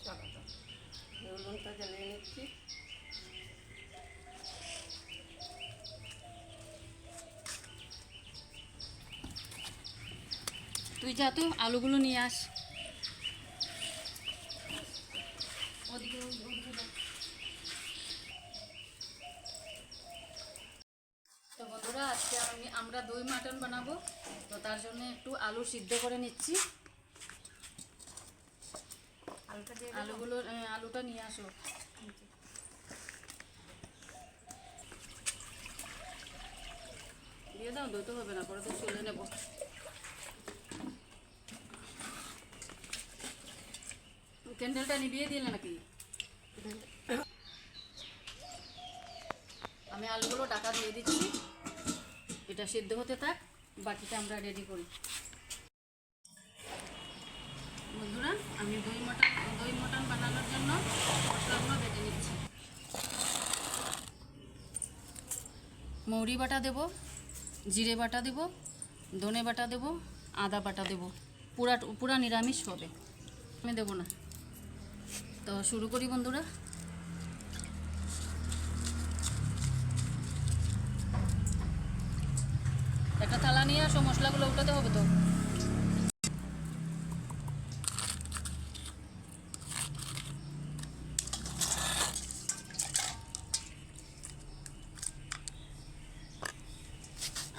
স্বাগত। উনুনটা জ্বালিয়ে নিচ্ছি। তুই যা তো আলুগুলো নিয়ে আস। ওদিকে তো বন্ধুরা, আজকে আমরা দই মাটন বানাবো। তো তার জন্য একটু আলু সিদ্ধ করে নিচ্ছি। আলুটা নিয়ে আসো। দিয়ে দাও, দই তো হবে না, পরে তো চলে নেব। ক্যান্ডেলটা নিভিয়ে দিলে নাকি? আমি আলুগুলো ঢাকা দিয়ে দিচ্ছি, এটা সিদ্ধ হতে থাক, বাকিটা আমরা রেডি করি। বন্ধুরা, আমি দই মটন বানানোর জন্য মশলাগুলো বেটে নিচ্ছি। মৌরি বাটা দেব, জিরে বাটা দেব, ধনে বাটা দেব, আদা বাটা দেব। পুরা নিরামিষ হবে, আমি দেবো না। তো শুরু করি বন্ধুরা। একটা থালা নিয়ে আসো, মশলাগুলো উঠাতে হবে তো।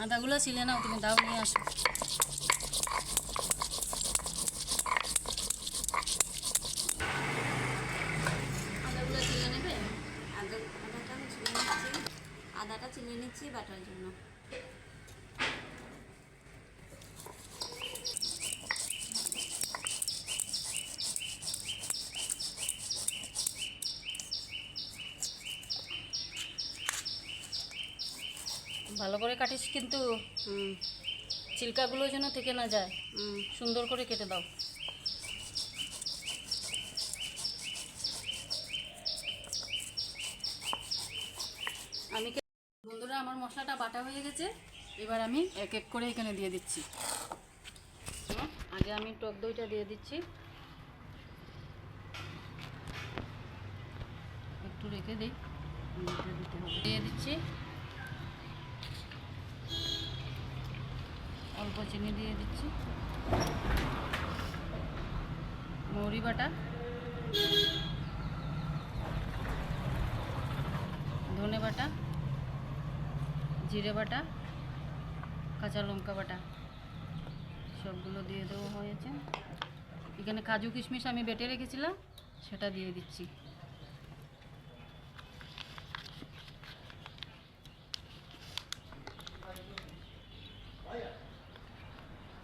আদাগুলো ছিলে নাও, তুমি দাও নিয়ে আসো। আদাগুলো ছিলে নেবে? আদাটা আমি ছিলে নিচ্ছি, আদাটা চিনে নিচ্ছি বাটার জন্য। ভালো করে কাটিস কিন্তু, চিলকাগুলো যেন থেকে না যায়। সুন্দর করে কেটে দাও। বন্ধুরা, আমার মশলাটা বাটা হয়ে গেছে, এবার আমি এক এক করে এখানে দিয়ে দিচ্ছি। আগে আমি টক দইটা দিয়ে দিচ্ছি, একটু রেখে দিই, দিয়ে দিচ্ছি। অল্প চিনি দিয়ে দিচ্ছি, মৌরি বাটা, ধনে বাটা, জিরে বাটা, কাঁচা লঙ্কা বাটা, সবগুলো দিয়ে দেওয়া হয়েছে। এখানে কাজু কিশমিশ আমি বেটে রেখেছিলাম, সেটা দিয়ে দিচ্ছি।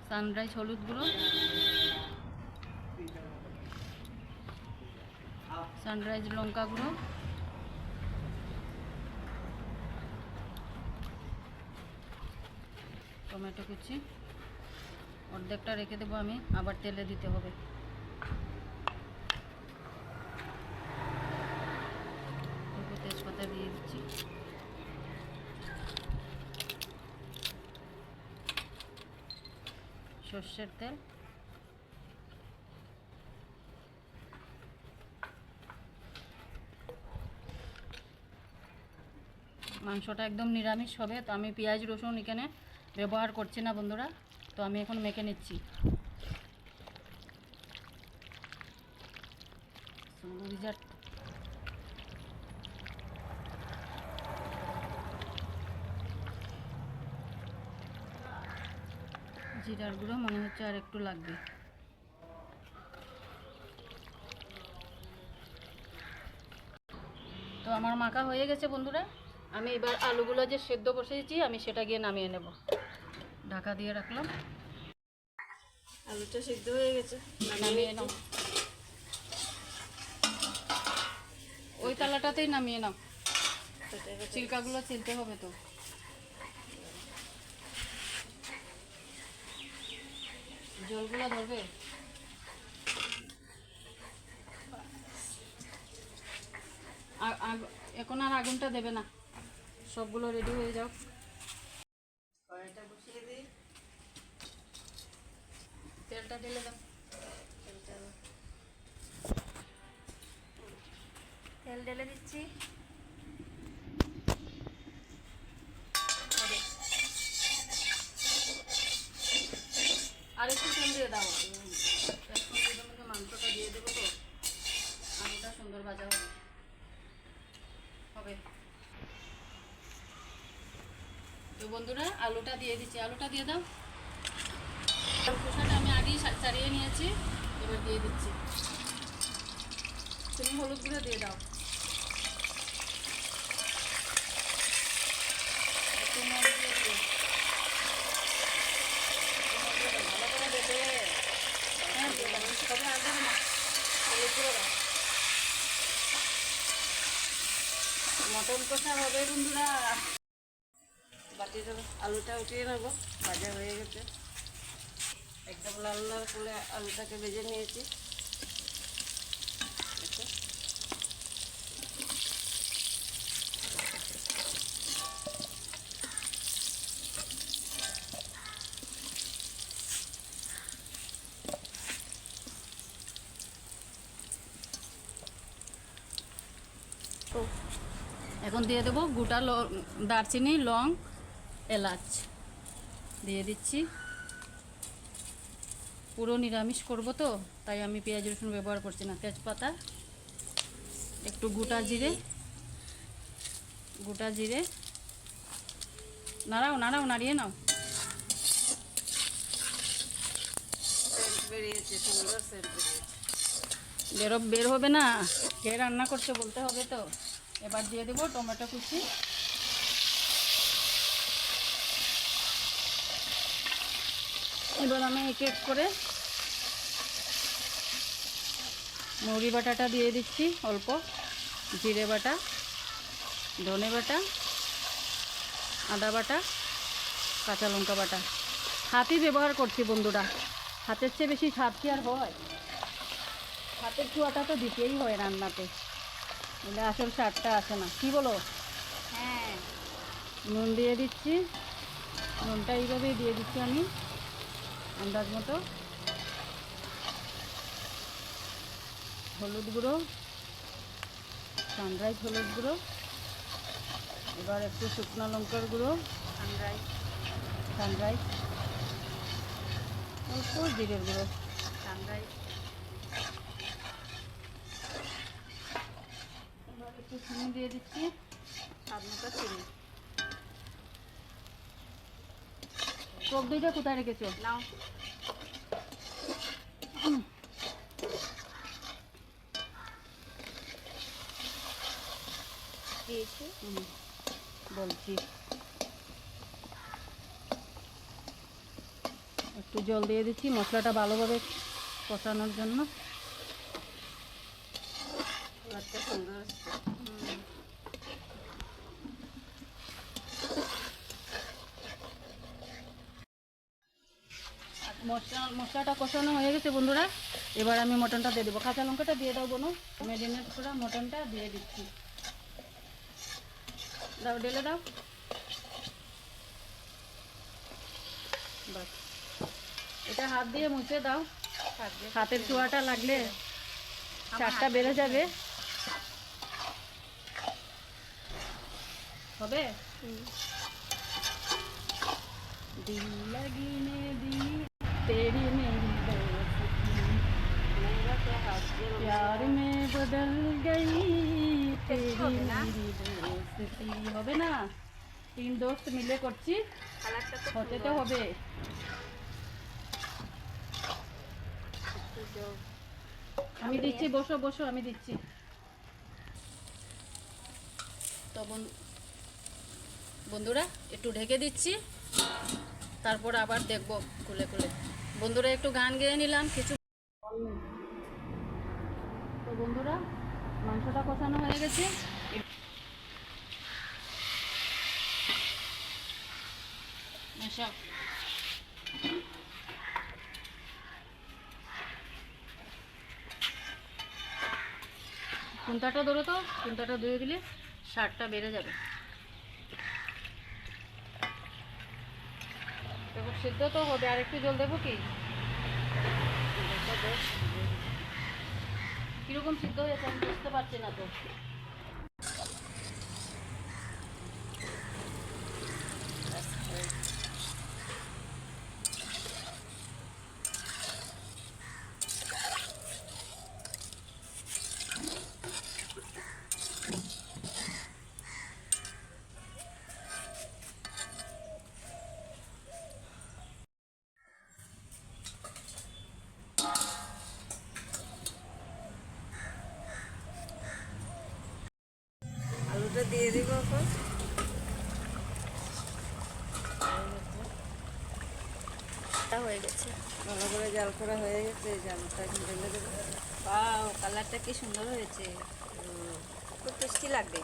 সানরাইজ হলুদ গুঁড়ো, সানরাইজ লঙ্কা গুঁড়ো, টমেটো কুচি, অর্ধেকটা রেখে দেবো আমি, আবার তেলে দিতে হবে। তেজপাতা দিয়ে দিচ্ছি, সর্ষের তেল, মাংসটা একদম নিরামিষ হবে, তো আমি পেঁয়াজ রসুন এখানে ব্যবহার করছি না বন্ধুরা। তো আমি এখন মেখে নিচ্ছি। জিরার গুঁড়ো মনে হচ্ছে আর একটু লাগবে। তো আমার মাখা হয়ে গেছে বন্ধুরা। আমি এবার আলুগুলো যে সেদ্ধ বসিয়েছি, আমি সেটা গিয়ে নামিয়ে নেব। ঢাকা দিয়ে রাখলাম। আলুটা সিদ্ধ হয়ে গেছে, নামিয়ে নাও, ওই তালাটাতেই নামিয়ে নাও। চিলকাগুলো ছিলতে হবে তো। জলগুলো ধরবে। এখন আর আগুনটা দেবে না, সবগুলো রেডি হয়ে যাও। কড়াইটা বসিয়ে দিই, তেলটা ঢেলে দাও। তেল ঢেলে দিচ্ছি। আর একটু তেল দিয়ে দাও, মাংসটা দিয়ে দেবো তো, আলুটা সুন্দর ভাজা হবে। তো বন্ধুরা আলুটা দিয়ে দিচ্ছি, আলুটা দিয়ে দাও। খোসাটা আমি আগেই ছাড়িয়ে নিয়েছি, এবার দিয়ে দিচ্ছি। তুমি হলুদ গুঁড়ো দিয়ে দাও, একটু নুন দিয়ে দিও। ভালো করে দেবে, হ্যাঁ তবে আর দেবে না, হলুদ গুঁড়ো দাও। মটন কষা হবে বন্ধুরা। বাটিটা আলুটা উঠিয়ে নেবো, ভাজা হয়ে গেছে, একদম লাল লাল করে আলুটাকে ভেজে নিয়েছি। এখন দিয়ে দেবো গোটা দারচিনি, লং, এলাচ দিয়ে দিচ্ছি। পুরো নিরামিষ করব তো, তাই আমি পেঁয়াজ রসুন ব্যবহার করছি না। তেজপাতা, একটু গোটা জিরে নাড়াও নাড়াও, নাড়িয়ে নাও। বের হবে না, কে রান্না করছে বলতে হবে তো। এবার দিয়ে দেবো টমেটো কুচি, এবার আমি এক এক করে মৌরি বাটাটা দিয়ে দিচ্ছি, অল্প জিরে বাটা, ধনে বাটা, আদা বাটা, কাঁচা লঙ্কা বাটা। হাতই ব্যবহার করছি বন্ধুরা, হাতের চেয়ে বেশি স্বাদ কি আর হয়? হাতের ছোঁয়াটা তো দিতেই হয় রান্নাতে, এলে আসল স্বাদটা আসে না, কি বলো? হ্যাঁ, নুন দিয়ে দিচ্ছি, নুনটা এইভাবেই দিয়ে দিচ্ছি আমি আন্দাজ মতো। হলুদ গুঁড়ো, সানরাইজ হলুদ গুঁড়ো, এবার একটু শুকনো লঙ্কার গুঁড়ো, সানরাইজ, অল্প জিরের গুঁড়ো, সানরাইজ। এবার একটু চিনি দিয়ে দিচ্ছি, স্বাদ মতো চিনি। টক দইটা কোথায় রেখেছো? নাও, দিয়েছি। বলছি একটু জল দিয়ে দিচ্ছি মশলাটা ভালোভাবে কষানোর জন্য। কালারটা সুন্দর আসছে। মশলাটা কষানো হয়ে গেছে বন্ধুরা, এবার আমি মটনটা দিয়ে দেবো। কাঁচা লঙ্কাটা দিয়ে দাও বোনো, মেরিনেট করা মটনটা দিয়ে দিচ্ছি। দাও, ঢেলে দাও। বাস, এটা হাত দিয়ে মুছে দাও, হাতের ছোঁয়াটা লাগলে স্বাদটা বেড়ে যাবে। হবে? दिल लगने दी तेरी मेरी दोस्ती, मेरा क्या हाथ ये प्यार में बदल गई तेरी मेरी दोस्ती। হবে না? তিন দোস্ত মিলে করছি, কালারটা তো হতে তো হবে। আমি দিচ্ছি, বসো বসো, আমি দিচ্ছি। তো বন্ধুরা একটু ঢেকে দিচ্ছি, তারপর আবার দেখবো খুলে খুলে। বন্ধুরা একটু গান গেয়ে নিলাম কিছু। তো বন্ধুরা মাংসটা কষানো হয়ে গেছে, মেশাও। খুন্তাটা ধরো তো, খুন্তাটা ধুয়ে দিলে স্বাদটা বেড়ে যাবে। দেখো সিদ্ধ তো হবে, আর একটু জল দেবো কি? কিরকম সিদ্ধ হয়েছে আমি বুঝতে পারছি না তো। মাছগুলো দিয়ে দিব এখন। হয়ে গেছে, ভালো করে জাল করা হয়ে গেছে, জালটা এখন ঢেলে দেবো। বাও, কালারটা কি সুন্দর হয়েছে, খুব টেস্টি লাগবে।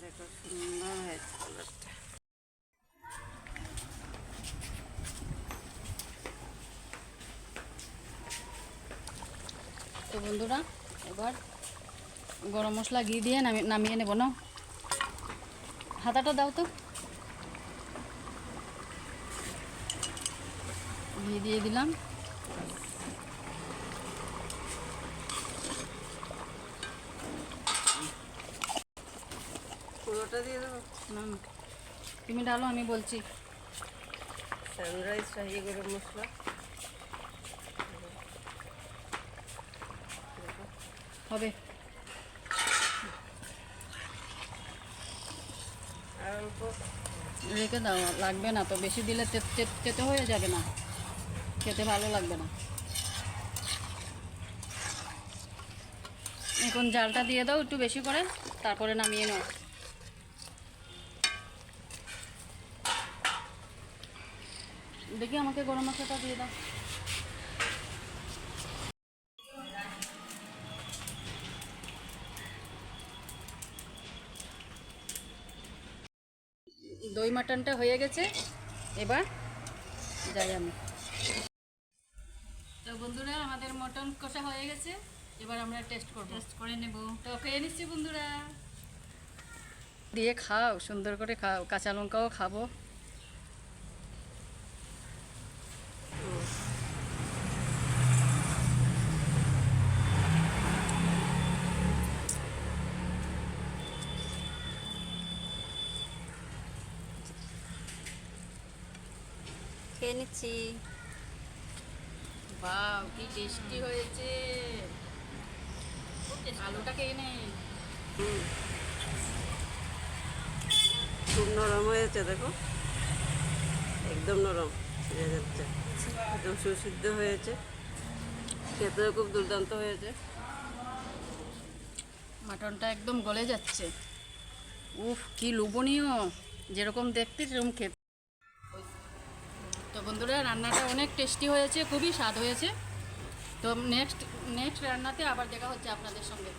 দেখো সুন্দর হয়েছে কালারটা। তো বন্ধুরা, এবার গরম মশলা ঘি দিয়ে নামিয়ে নেব না। হাতাটা দাও তো। ঘি দিয়ে দিলাম। পুরোটা দিয়ে দেবো। না তুমি ডালো, আমি বলছি। সানরাইজ শাহি গরম মশলা হবে। আর অল্প রেখে দাও, লাগবে না তো, বেশি দিলে তেতে হয়ে যাবে না, খেতে ভালো লাগবে না। এখন জালটা দিয়ে দাও একটু বেশি করে, তারপরে নামিয়ে নাও। দেখি আমাকে গরম মশলাটা দিয়ে দাও। দই মাটনটা হয়ে গেছে, এবার যাই আমি। তো বন্ধুরা, আমাদের মটন কষা হয়ে গেছে, এবার আমরা টেস্ট করে নেব। তো খেয়ে নিচ্ছি বন্ধুরা। দিয়ে খাও, সুন্দর করে খাও, কাঁচা লঙ্কাও খাবো। খেয়ে নিচ্ছি। বাহ, কি টেস্টি হয়েছে। আলুটা খেয়ে নে। খুব নরম হয়েছে, দেখো একদম নরম ছিঁড়ে যাচ্ছে, একদম সুসিদ্ধ হয়েছে, খেতেও খুব দুর্দান্ত হয়েছে। মাটনটা একদম গলে যাচ্ছে। উফ, কি লোভনীয়, যেরকম দেখতে সেরকম খেতে। তো বন্ধুরা, রান্নাটা অনেক টেস্টি হয়েছে, খুবই স্বাদ হয়েছে। তো নেক্সট রান্নাতে আবার দেখা হচ্ছে আপনাদের সঙ্গে।